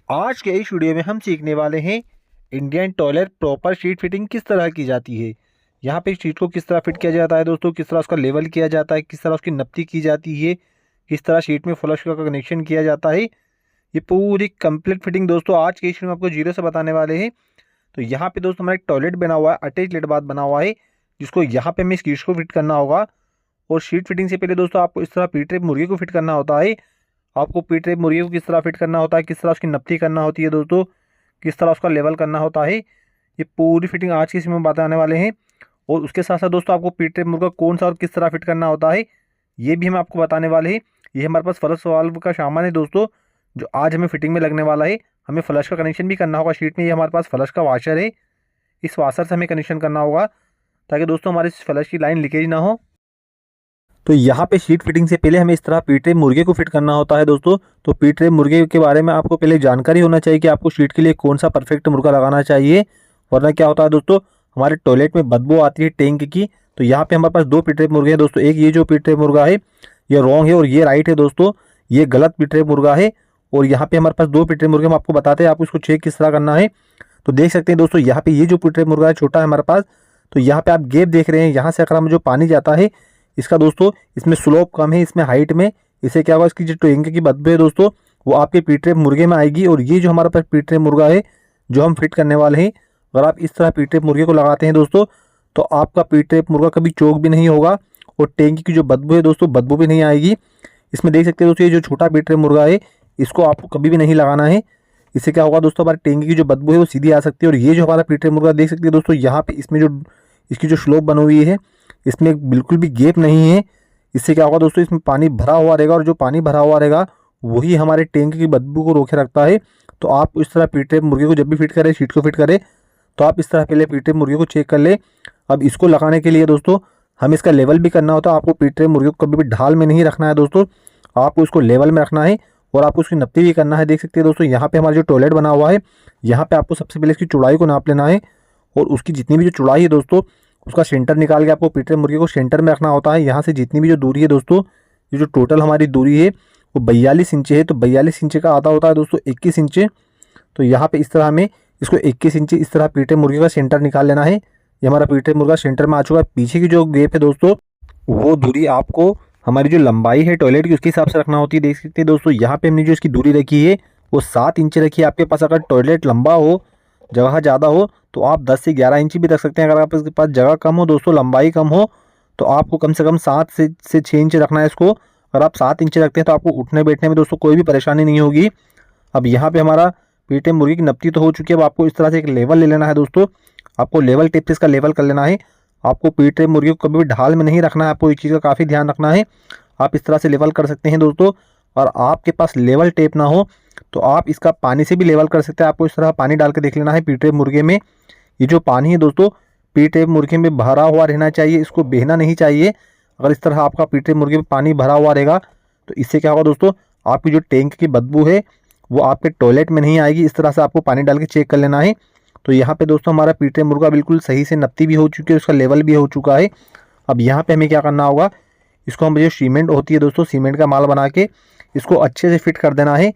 आज के इस वीडियो में हम सीखने वाले हैं Indian toilet proper sheet fitting किस तरह की जाती है। यहाँ पे शीट को किस तरह फिट किया जाता है दोस्तों, किस तरह उसका लेवल किया जाता है, किस तरह उसकी नप्ती की जाती है, किस तरह शीट में फ्लश का कनेक्शन किया जाता है। ये पूरी कंप्लीट फिटिंग दोस्तों आज के इस वीडियो में आपको जीरो से बताने वाले हैं। तो यहाँ पे दोस्तों हमारा एक टॉयलेट बना हुआ है, अटैच लेट बाथ बना हुआ है, जिसको यहाँ पे हमें इस शीट को फिट करना होगा। और शीट फिटिंग से पहले दोस्तों आपको इस तरह पी ट्रे मुर्गी को फिट करना होता है। आपको पी ट्रे मुर्गी को किस तरह फिट करना होता है, किस तरह उसकी नप्ती करना होती है दोस्तों, किस तरह उसका लेवल करना होता है, ये पूरी फिटिंग आज की इसमें बताने वाले हैं। और उसके साथ साथ दोस्तों आपको पी ट्रे मुर्गा कौन सा और किस तरह फिट करना होता है ये भी हम आपको बताने वाले हैं। ये हमारे पास फ्लश वाल्व का सामान है दोस्तों, जो आज हमें फिटिंग में लगने वाला है। हमें फ्लश का कनेक्शन भी करना होगा शीट में। ये हमारे पास फ्लश का वाशर है, इस वाशर से हमें कनेक्शन करना होगा ताकि दोस्तों हमारे फ्लश की लाइन लीकेज ना हो। तो यहाँ पे शीट फिटिंग से पहले हमें इस तरह पी ट्रे मुर्गे को फिट करना होता है दोस्तों। तो पी ट्रे मुर्गे के बारे में आपको पहले जानकारी होना चाहिए कि आपको शीट के लिए कौन सा परफेक्ट मुर्गा लगाना चाहिए, वरना क्या होता है दोस्तों, हमारे टॉयलेट में बदबू आती है टैंक की। तो यहाँ पे हमारे पास दो पी ट्रे मुर्गे हैं दोस्तों। एक ये जो पी ट्रे मुर्गा है ये रॉन्ग है और ये राइट है दोस्तों, ये गलत पी ट्रे मुर्गा है। और यहाँ पे हमारे पास दो पी ट्रे मुर्गे, हम आपको बताते हैं आपको इसको चेक किस तरह करना है। तो देख सकते हैं दोस्तों यहाँ पे ये जो पी ट्रे मुर्गा है छोटा है हमारे पास, तो यहाँ पे आप गैप देख रहे हैं, यहाँ से अगर हम जो पानी जाता है इसका दोस्तों, इसमें स्लोप कम है, इसमें हाइट में, इससे क्या होगा, इसकी जो टैंक की बदबू है दोस्तों वो आपके पी ट्रे मुर्गे में आएगी। और ये जो हमारे पास पी ट्रे मुर्गा है जो हम फिट करने वाले हैं, अगर आप इस तरह पी ट्रे मुर्गे को लगाते हैं दोस्तों तो आपका पी ट्रे मुर्गा कभी चोक भी नहीं होगा और टैंक की जो बदबू है दोस्तों बदबू भी नहीं आएगी। इसमें देख सकते हैं दोस्तों ये जो छोटा पी ट्रे मुर्गा है इसको आपको कभी भी नहीं लगाना है। इससे क्या होगा दोस्तों, हमारे टैंक की जो बदबू है वो सीधी आ सकती है। और ये जो हमारा पी ट्रे मुर्गा देख सकते हैं दोस्तों, यहाँ पे इसमें जो इसकी जो स्लोप बनी हुई है इसमें बिल्कुल भी गैप नहीं है। इससे क्या होगा दोस्तों, इसमें पानी भरा हुआ रहेगा और जो पानी भरा हुआ रहेगा वही हमारे टैंक की बदबू को रोके रखता है। तो आप इस तरह पी ट्रे मुर्गे को जब भी फिट करें, शीट को फिट करें, तो आप इस तरह पहले पी ट्रे मुर्गे को चेक कर ले। अब इसको लगाने के लिए दोस्तों हमें इसका लेवल भी करना होता है। आपको पी ट्रे मुर्गे को कभी भी ढाल में नहीं रखना है दोस्तों, आपको इसको लेवल में रखना है और आपको उसकी नप्ती भी करना है। देख सकते हैं दोस्तों यहाँ पे हमारा जो टॉयलेट बना हुआ है, यहाँ पे आपको सबसे पहले इसकी चौड़ाई को नाप लेना है और उसकी जितनी भी जो चौड़ाई है दोस्तों उसका सेंटर निकाल के आपको पी ट्रे मुर्गे को सेंटर में रखना होता है। यहाँ से जितनी भी जो दूरी है दोस्तों, ये जो टोटल हमारी दूरी है वो 42 इंच है। तो 42 इंच का आधा होता है दोस्तों 21 इंच। तो यहाँ पे इस तरह हमें इसको 21 इंच इस तरह पी ट्रे मुर्गे का सेंटर निकाल लेना है। ये हमारा पी ट्रे मुर्गा सेंटर में आ चुका है। पीछे की जो गैप है दोस्तों वो दूरी आपको हमारी जो लंबाई है टॉयलेट की उसके हिसाब से रखना होती है। देख सकते हैं दोस्तों यहाँ पे हमने जो इसकी दूरी रखी है वो 7 इंच रखी है। आपके पास अगर टॉयलेट लंबा हो, जगह ज़्यादा हो, तो आप 10 से 11 इंच भी रख सकते हैं। अगर आपके पास जगह कम हो दोस्तों, लंबाई कम हो, तो आपको कम से कम 7 से 6 इंच रखना है इसको। अगर आप 7 इंच रखते हैं तो आपको उठने बैठने में दोस्तों कोई भी परेशानी नहीं होगी। अब यहाँ पे हमारा पी ट्रे मुर्गी की नप्ती तो हो चुकी है। अब आपको इस तरह से एक लेवल ले लेना है दोस्तों, आपको लेवल टेप से इसका लेवल कर लेना है। आपको पी ट्रे मुर्गी को कभी भी ढाल में नहीं रखना है, आपको इस चीज़ का काफ़ी ध्यान रखना है। आप इस तरह से लेवल कर सकते हैं दोस्तों। और आपके पास लेवल टेप ना हो तो आप इसका पानी से भी लेवल कर सकते हैं। आपको इस तरह पानी डाल के देख लेना है पी ट्रे मुर्गे में। ये जो पानी है दोस्तों पी ट्रे मुर्गे में भरा हुआ रहना चाहिए, इसको बहना नहीं चाहिए। अगर इस तरह आपका पी ट्रे मुर्गे में पानी भरा हुआ रहेगा तो इससे क्या होगा दोस्तों, आपकी जो टैंक की बदबू है वो आपके टॉयलेट में नहीं आएगी। इस तरह से आपको पानी डाल के चेक कर लेना है। तो यहाँ पे दोस्तों हमारा पी ट्रे मुर्गा बिल्कुल सही से नप्ती भी हो चुकी है, उसका लेवल भी हो चुका है। अब यहाँ पे हमें क्या करना होगा, इसको हम जो सीमेंट होती है दोस्तों, सीमेंट का माल बना के इसको अच्छे से फिट कर देना है।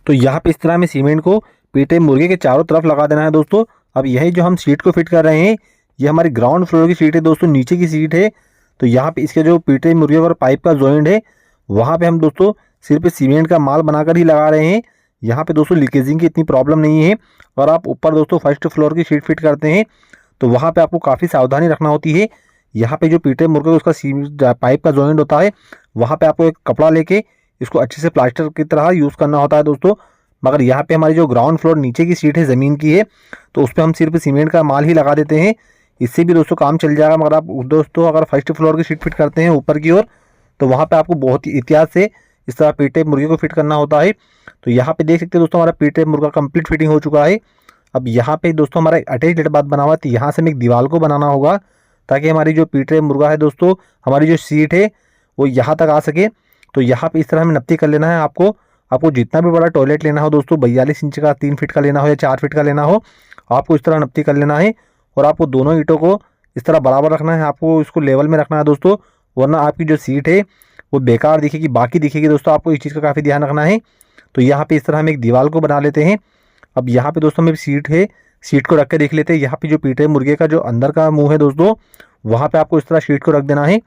तो यहाँ पे इस तरह हमें सीमेंट को पी ट्रे मुर्गे के चारों तरफ लगा देना है दोस्तों। अब यही जो हम सीट को फिट कर रहे हैं ये हमारी ग्राउंड फ्लोर की सीट है दोस्तों, नीचे की सीट है। तो यहाँ पे इसके जो पी ट्रे मुर्गे और पाइप का जॉइंट है वहाँ पे हम दोस्तों सिर्फ सीमेंट का माल बनाकर ही लगा रहे हैं। यहाँ पे दोस्तों लीकेजिंग की इतनी प्रॉब्लम नहीं है। और आप ऊपर दोस्तों फर्स्ट फ्लोर की सीट फिट करते हैं तो वहाँ पे आपको काफ़ी सावधानी रखना होती है। यहाँ पे जो पी ट्रे मुर्गे उसका पाइप का जॉइंट होता है वहाँ पे आपको एक कपड़ा लेके इसको अच्छे से प्लास्टर की तरह यूज़ करना होता है दोस्तों। मगर यहाँ पे हमारी जो ग्राउंड फ्लोर नीचे की सीट है ज़मीन की है, तो उस पर हम सिर्फ सीमेंट का माल ही लगा देते हैं, इससे भी दोस्तों काम चल जाएगा। मगर आप दोस्तों अगर फर्स्ट फ्लोर की सीट फिट करते हैं ऊपर की ओर तो वहाँ पे आपको बहुत ही एहतियात से इस तरह पी ट्रे मुर्गे को फिट करना होता है। तो यहाँ पे देख सकते हैं दोस्तों हमारा पी ट्रे मुर्गा कंप्लीट फिटिंग हो चुका है। अब यहाँ पे दोस्तों हमारा एक अटैच लेट बाथ बना हुआ है, तो यहाँ से हमें एक दीवार को बनाना होगा ताकि हमारी जो पी ट्रे मुर्गा है दोस्तों, हमारी जो सीट है वो यहाँ तक आ सके। तो यहाँ पे इस तरह हमें नप्ती कर लेना है। आपको जितना भी बड़ा टॉयलेट लेना हो दोस्तों, 42 इंच का 3 फीट का लेना हो या 4 फीट का लेना हो, आपको इस तरह नप्ती कर लेना है। और आपको दोनों ईंटों को इस तरह बराबर रखना है, आपको इसको लेवल में रखना है दोस्तों, वरना आपकी जो सीट है वो बेकार दिखेगी, बाकी दिखेगी दोस्तों। आपको इस चीज़ का काफ़ी ध्यान रखना है। तो यहाँ पे इस तरह हम एक दीवार को बना लेते हैं। अब यहाँ पे दोस्तों हमें सीट है, सीट को रख के देख लेते हैं। यहाँ पे जो पीटे मुर्गे का जो अंदर का मुंह है दोस्तों, वहाँ पे आपको इस तरह शीट को रख देना है।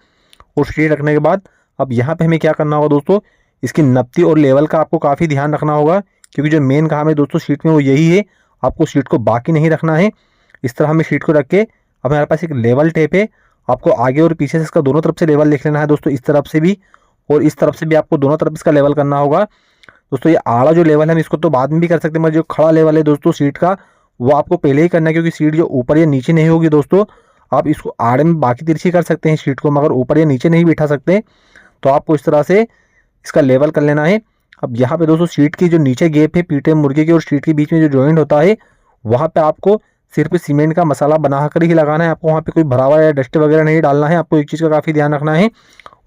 और शीट रखने के बाद अब यहाँ पे हमें क्या करना होगा दोस्तों, इसकी नपती और लेवल का आपको काफ़ी ध्यान रखना होगा, क्योंकि जो मेन काम है दोस्तों शीट में वो यही है, आपको शीट को बाकी नहीं रखना है। इस तरह हमें शीट को रख के अब हमारे पास एक लेवल टेप है, आपको आगे और पीछे से इसका दोनों तरफ से लेवल लिख लेना है दोस्तों, इस तरफ से भी और इस तरफ से भी आपको दोनों तरफ इसका लेवल करना होगा। दोस्तों ये आड़ा जो लेवल है हम इसको तो बाद में भी कर सकते हैं, मगर जो खड़ा लेवल है दोस्तों सीट का, वो आपको पहले ही करना है, क्योंकि सीट जो ऊपर या नीचे नहीं होगी दोस्तों, आप इसको आड़े में बाकी तिरछी कर सकते हैं सीट को, मगर ऊपर या नीचे नहीं बिठा सकते। तो आपको इस तरह से इसका लेवल कर लेना है। अब यहाँ पे दोस्तों सीट की जो नीचे गैप है पीटे मुर्गे की और सीट के बीच में जो जॉइंट होता है, वहाँ पे आपको सिर्फ सीमेंट का मसाला बनाकर ही लगाना है। आपको वहाँ पे कोई भरा हुआ या डस्ट वगैरह नहीं डालना है। आपको एक चीज़ का काफ़ी ध्यान रखना है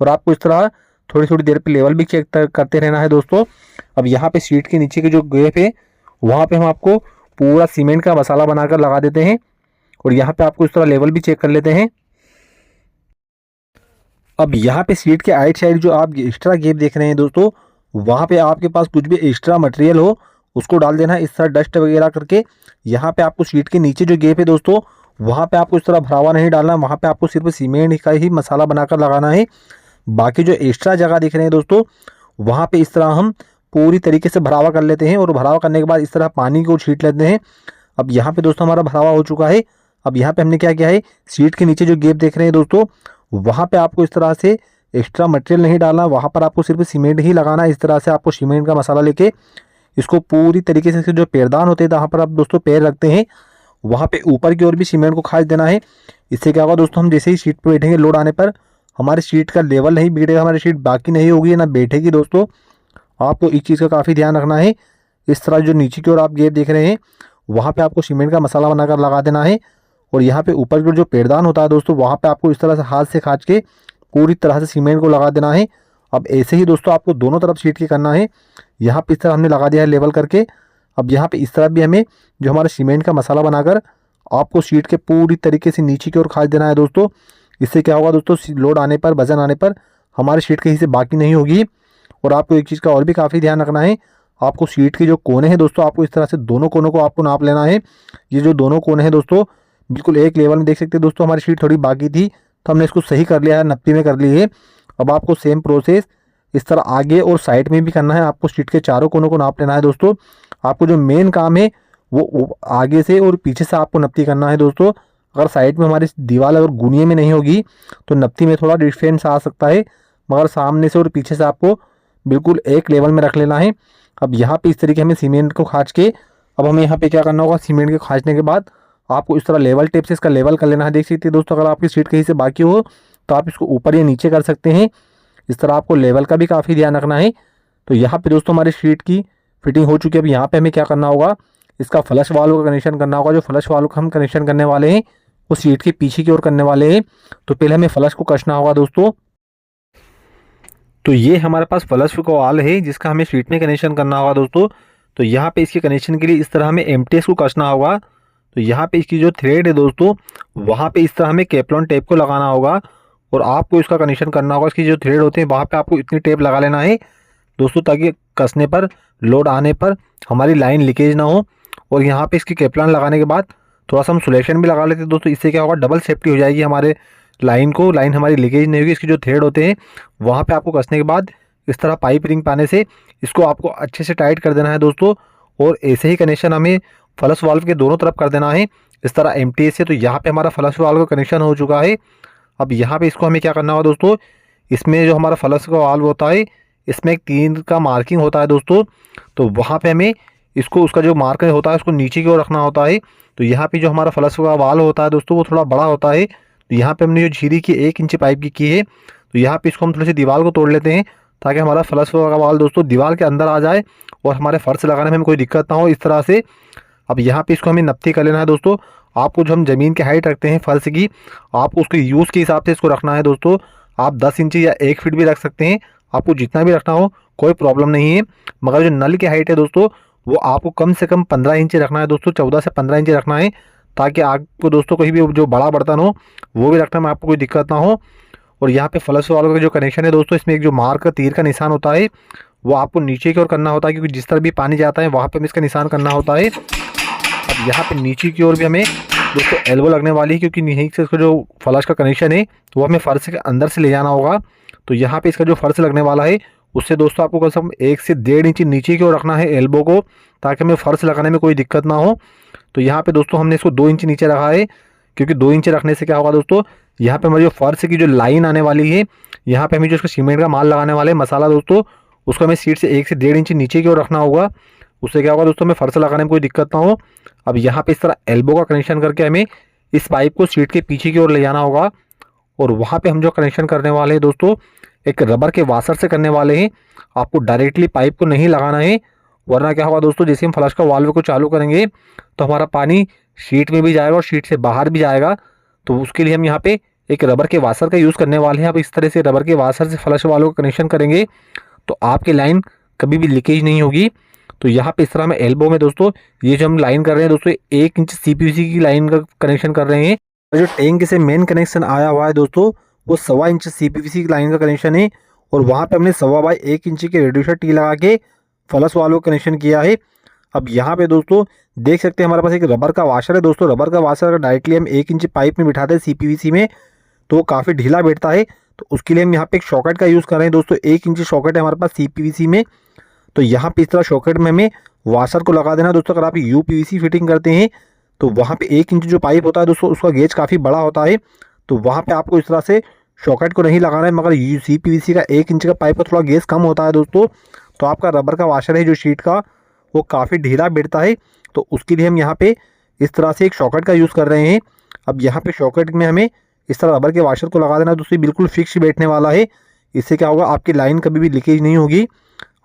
और आपको इस तरह थोड़ी थोड़ी देर पे लेवल भी चेक करते रहना है दोस्तों। अब यहाँ पे सीट के नीचे के जो गैप है वहाँ पे हम आपको पूरा सीमेंट का मसाला बनाकर लगा देते हैं और यहाँ पे आपको इस तरह लेवल भी चेक कर लेते हैं। अब यहाँ पे सीट के आइट साइड जो आप एक्स्ट्रा गैप देख रहे हैं दोस्तों, वहाँ पे आपके पास कुछ भी एक्स्ट्रा मटेरियल हो उसको डाल देना है इस तरह डस्ट वगैरह करके। यहाँ पे आपको सीट के नीचे जो गैप है दोस्तों, वहाँ पे आपको इस तरह भरा हुआ नहीं डालना, वहाँ पे आपको सिर्फ सीमेंट का ही मसाला बनाकर लगाना है। बाकी जो एक्स्ट्रा जगह दिख रहे हैं दोस्तों, वहाँ पे इस तरह हम पूरी तरीके से भरावा कर लेते हैं और भरावा करने के बाद इस तरह पानी को छीट लेते हैं। अब यहाँ पे दोस्तों हमारा भरावा हो चुका है। अब यहाँ पे हमने क्या किया है, सीट के नीचे जो गैप देख रहे हैं दोस्तों, वहाँ पे आपको इस तरह से एक्स्ट्रा मटेरियल नहीं डालना, वहाँ पर आपको सिर्फ सीमेंट ही लगाना है। इस तरह से आपको सीमेंट का मसाला लेके इसको पूरी तरीके से जो पैरदान होते हैं जहाँ पर आप दोस्तों पैर रखते हैं, वहाँ पे ऊपर की ओर भी सीमेंट को खास देना है। इससे क्या होगा दोस्तों, हम जैसे ही सीट पर बैठेंगे लोड आने पर हमारी सीट का लेवल नहीं बिगड़ेगा, हमारी सीट बाकी नहीं होगी ना बैठेगी दोस्तों। आपको एक चीज़ का काफ़ी ध्यान रखना है, इस तरह जो नीचे की ओर आप गैप देख रहे हैं वहाँ पे आपको सीमेंट का मसाला बनाकर लगा देना है और यहाँ पे ऊपर की ओर जो पैरदान होता है दोस्तों, वहाँ पे आपको इस तरह से हाथ से खाँच के पूरी तरह से सीमेंट को लगा देना है। अब ऐसे ही दोस्तों आपको दोनों तरफ सीट के करना है। यहाँ पे इस तरह हमने लगा दिया है लेवल करके। अब यहाँ पे इस तरफ भी हमें जो हमारा सीमेंट का मसाला बनाकर आपको सीट के पूरी तरीके से नीचे की ओर खाँच देना है दोस्तों। इससे क्या होगा दोस्तों, लोड आने पर वजन आने पर हमारे सीट के हिस्से बाकी नहीं होगी। और आपको एक चीज़ का और भी काफ़ी ध्यान रखना है, आपको सीट के जो कोने हैं दोस्तों, आपको इस तरह से दोनों कोनों को आपको नाप लेना है। ये जो दोनों कोने हैं दोस्तों बिल्कुल एक लेवल में देख सकते हैं दोस्तों। हमारी सीट थोड़ी बाकी थी तो हमने इसको सही कर लिया है, नप्पी में कर ली है। अब आपको सेम प्रोसेस इस तरह आगे और साइड में भी करना है। आपको सीट के चारों कोनों को नाप लेना है दोस्तों। आपको जो मेन काम है वो आगे से और पीछे से आपको नप्ती करना है दोस्तों। अगर साइड में हमारी दीवार अगर गुनिये में नहीं होगी तो नप्ती में थोड़ा डिफरेंस आ सकता है, मगर सामने से और पीछे से आपको बिल्कुल एक लेवल में रख लेना है। अब यहाँ पे इस तरीके हमें सीमेंट को खाँच के अब हमें यहाँ पे क्या करना होगा, सीमेंट के खाँचने के बाद आपको इस तरह लेवल टेप से इसका लेवल कर लेना है। देख सकते हैं दोस्तों, अगर आपकी सीट कहीं से बाकी हो तो आप इसको ऊपर या नीचे कर सकते हैं। इस तरह आपको लेवल का भी काफ़ी ध्यान रखना है। तो यहाँ पे दोस्तों हमारी सीट की फिटिंग हो चुकी है। अब यहाँ पे हमें क्या करना होगा, इसका फ्लश वाल्व का कनेक्शन करना होगा। जो फ्लश वाल्व का हम कनेक्शन करने वाले हैं वो सीट के पीछे की ओर करने वाले हैं। तो पहले हमें फ्लश को कसना होगा दोस्तों। तो ये हमारे पास फ्लश का वाल्व है जिसका हमें सीट में कनेक्शन करना होगा दोस्तों। तो यहाँ पे इसके कनेक्शन के लिए इस तरह हमें एमटीएस को कसना होगा। तो यहाँ पे इसकी जो थ्रेड है दोस्तों, वहाँ पे इस तरह हमें केपलॉन टेप को लगाना होगा और आपको इसका कनेक्शन करना होगा। इसकी जो थ्रेड होते हैं वहाँ पे आपको इतनी टेप लगा लेना है दोस्तों, ताकि कसने पर लोड आने पर हमारी लाइन लीकेज ना हो। और यहाँ पे इसकी केपलॉन लगाने के बाद थोड़ा सा हम सुलेशन भी लगा लेते हैं दोस्तों। इससे क्या होगा, डबल सेफ्टी हो जाएगी हमारे लाइन हमारी लीकेज नहीं होगी। इसके जो थ्रेड होते हैं वहाँ पे आपको कसने के बाद इस तरह पाइप रिंग पाने से इसको आपको अच्छे से टाइट कर देना है दोस्तों। और ऐसे ही कनेक्शन हमें फ्लश वाल्व के दोनों तरफ कर देना है इस तरह एमटीएस से। तो यहाँ पे हमारा फ्लश वाल्व का कनेक्शन हो चुका है। अब यहाँ पे इसको हमें क्या करना होगा दोस्तों, इसमें जो हमारा फ्लश का वाल्व होता है इसमें एक 3 का मार्किंग होता है दोस्तों। तो वहाँ पे हमें इसको उसका जो मार्कर होता है उसको नीचे की ओर रखना होता है। तो यहाँ पे जो हमारा फ्लश का वाल्व होता है दोस्तों वो थोड़ा बड़ा होता है। तो यहाँ पे हमने जो झीरी की 1 इंच पाइप की है, तो यहाँ पे इसको हम थोड़ी सी दीवार को तोड़ लेते हैं ताकि हमारा फ्लश का वाल्व दोस्तों दीवार के अंदर आ जाए और हमारे फर्श लगाने में हमें कोई दिक्कत ना हो इस तरह से। अब यहाँ पे इसको हमें नप्ती कर लेना है दोस्तों। आपको जो हम ज़मीन की हाइट रखते हैं फर्श की, आपको उसके यूज़ के हिसाब से इसको रखना है दोस्तों। आप 10 इंच या 1 फीट भी रख सकते हैं, आपको जितना भी रखना हो कोई प्रॉब्लम नहीं है। मगर जो नल की हाइट है दोस्तों वो आपको कम से कम 15 इंच रखना है दोस्तों, 14 से 15 इंच रखना है, ताकि आपको दोस्तों कहीं भी जो बड़ा बर्तन हो वो भी रखने में आपको कोई दिक्कत ना हो। और यहाँ पे फ्लश वाल्व का जो कनेक्शन है दोस्तों, इसमें एक जो मार्क तीर का निशान होता है वो आपको नीचे की ओर करना होता है, क्योंकि जिस तरह भी पानी जाता है वहाँ पे हमें इसका निशान करना होता है। अब यहाँ पे नीचे की ओर भी हमें दोस्तों एल्बो लगने वाली है, क्योंकि यहीं से इसका जो फ्लश का कनेक्शन है तो वो हमें फर्श के अंदर से ले जाना होगा। तो यहाँ पे इसका जो फर्श लगने वाला है उससे दोस्तों आपको कम से कम 1 से 1.5 इंच नीचे की ओर रखना है एल्बो को, ताकि हमें फर्श लगाने में कोई दिक्कत ना हो। तो यहाँ पे दोस्तों हमने इसको 2 इंच नीचे रखा है, क्योंकि 2 इंच रखने से क्या होगा दोस्तों, यहाँ पे हमारी जो फर्श की जो लाइन आने वाली है, यहाँ पे हमें जो इसका सीमेंट का माल लगाने वाले मसाला दोस्तों, उसको हमें सीट से 1 से 1.5 इंच नीचे की ओर रखना होगा। उससे क्या होगा दोस्तों, हमें फर्श लगाने में कोई दिक्कत ना हो। अब यहाँ पे इस तरह एल्बो का कनेक्शन करके हमें इस पाइप को सीट के पीछे की ओर ले जाना होगा, और वहाँ पे हम जो कनेक्शन करने वाले हैं दोस्तों, एक रबर के वाशर से करने वाले हैं। आपको डायरेक्टली पाइप को नहीं लगाना है, वरना क्या होगा दोस्तों, जैसे हम फ्लश का वाल्व को चालू करेंगे तो हमारा पानी शीट में भी जाएगा और शीट से बाहर भी जाएगा। तो उसके लिए हम यहाँ पे एक रबर के वाशर का यूज़ करने वाले हैं। अब इस तरह से रबर के वाशर से फ्लश वाल्व को कनेक्शन करेंगे तो आपकी लाइन कभी भी लीकेज नहीं होगी। तो यहाँ पे इस तरह में एल्बो में दोस्तों, ये जो हम लाइन कर रहे हैं दोस्तों, 1 इंच CPVC की लाइन का कनेक्शन कर रहे हैं। और जो टैंक से मेन कनेक्शन आया हुआ है दोस्तों, वो 1.25 इंच CPVC की लाइन का कनेक्शन है, और वहाँ पे हमने 1.25 बाई 1 इंच के रेड्यूसर टी लगा के फ्लश वाल्व को कनेक्शन किया है। अब यहाँ पे दोस्तों देख सकते हैं हमारे पास एक रबर का वाशर है दोस्तों। रबर का वाशर अगर डायरेक्टली हम 1 इंच पाइप में बिठाते हैं CPVC में तो वो काफ़ी ढीला बैठता है। तो उसके लिए हम यहाँ पे एक सॉकेट का यूज़ कर रहे हैं दोस्तों। 1 इंच सॉकेट है हमारे पास CPVC में। तो यहाँ पे इस तरह सॉकेट में हमें वाशर को लगा देना दोस्तों। अगर आप UPVC फिटिंग करते हैं तो वहाँ पे 1 इंच जो पाइप होता है दोस्तों, उसका गेज काफ़ी बड़ा होता है, तो वहाँ पे आपको इस तरह से सॉकेट को नहीं लगाना है। मगर CPVC का 1 इंच का पाइप का थोड़ा गेज कम होता है दोस्तों, तो आपका रबर का वाशर है जो शीट का, वो काफ़ी ढीला बैठता है। तो उसके लिए हम यहाँ पे इस तरह से एक सॉकेट का यूज़ कर रहे हैं। अब यहाँ पे सॉकेट में हमें इस तरह रबर के वाशर को लगा देना दोस्तों, बिल्कुल फिक्स बैठने वाला है। इससे क्या होगा, आपकी लाइन कभी भी लीकेज नहीं होगी।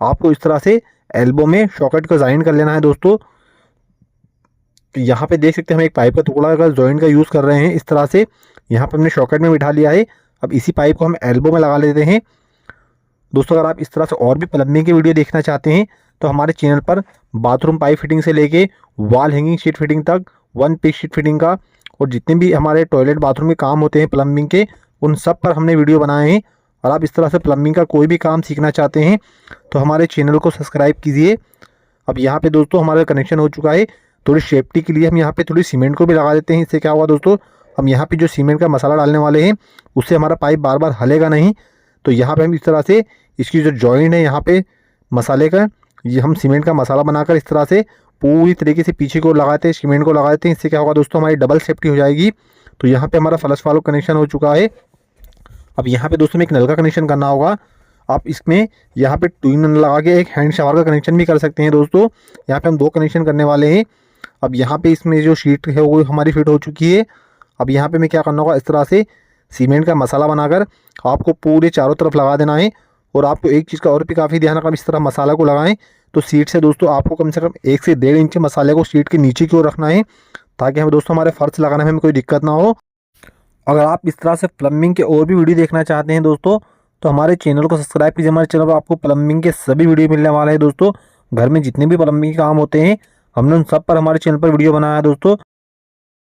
आपको इस तरह से एल्बो में सॉकेट को जॉइन कर लेना है दोस्तों। तो यहाँ पे देख सकते हैं हम एक पाइप का टुकड़ा का जॉइंट का यूज़ कर रहे हैं। इस तरह से यहाँ पे हमने सॉकेट में बिठा लिया है। अब इसी पाइप को हम एल्बो में लगा लेते हैं दोस्तों। अगर आप इस तरह से और भी प्लम्बिंग की वीडियो देखना चाहते हैं तो हमारे चैनल पर बाथरूम पाइप फिटिंग से लेके वॉल हैंगिंग शीट फिटिंग तक, 1 पीस शीट फिटिंग का, और जितने भी हमारे टॉयलेट बाथरूम के काम होते हैं प्लम्बिंग के, उन सब पर हमने वीडियो बनाए हैं। और आप इस तरह से प्लम्बिंग का कोई भी काम सीखना चाहते हैं तो हमारे चैनल को सब्सक्राइब कीजिए। अब यहाँ पे दोस्तों हमारा कनेक्शन हो चुका है। थोड़ी सेफ्टी के लिए हम यहाँ पे थोड़ी सीमेंट को भी लगा देते हैं। इससे क्या होगा दोस्तों, हम यहाँ पे जो सीमेंट का मसाला डालने वाले हैं उससे हमारा पाइप बार बार हलेगा नहीं। तो यहाँ पे हम इस तरह से इसकी जो जॉइंट है यहाँ पे मसाले का, ये हम सीमेंट का मसाला बनाकर इस तरह से पूरी तरीके से पीछे को लगाते हैं, सीमेंट को लगा देते हैं। इससे क्या होगा दोस्तों, हमारी डबल सेफ्टी हो जाएगी। तो यहाँ पे हमारा फ्लश वाल्व कनेक्शन हो चुका है। अब यहाँ पे दोस्तों में एक नल का कनेक्शन करना होगा। आप इसमें यहाँ पे 2 नल लगा के एक हैंड शावर का कनेक्शन भी कर सकते हैं दोस्तों। यहाँ पे हम 2 कनेक्शन करने वाले हैं। अब यहाँ पे इसमें जो शीट है वो हमारी फिट हो चुकी है। अब यहाँ पे हमें क्या करना होगा, इस तरह से सीमेंट का मसाला बनाकर आपको पूरे चारों तरफ लगा देना है। और आपको एक चीज़ का और भी काफ़ी ध्यान रखना, इस तरह मसाला को लगाएं तो सीट से दोस्तों आपको कम से कम 1 से 1.5 इंच मसाले को सीट के नीचे की ओर रखना है, ताकि हमें दोस्तों हमारे फर्श लगाने में हमें कोई दिक्कत ना हो। अगर आप इस तरह से प्लम्बिंग के और भी वीडियो देखना चाहते हैं दोस्तों तो हमारे चैनल को सब्सक्राइब कीजिए। हमारे चैनल पर आपको प्लम्बिंग के सभी वीडियो मिलने वाले हैं दोस्तों। घर में जितने भी प्लम्बिंग के काम होते हैं हमने उन सब पर हमारे चैनल पर वीडियो बनाया है दोस्तों।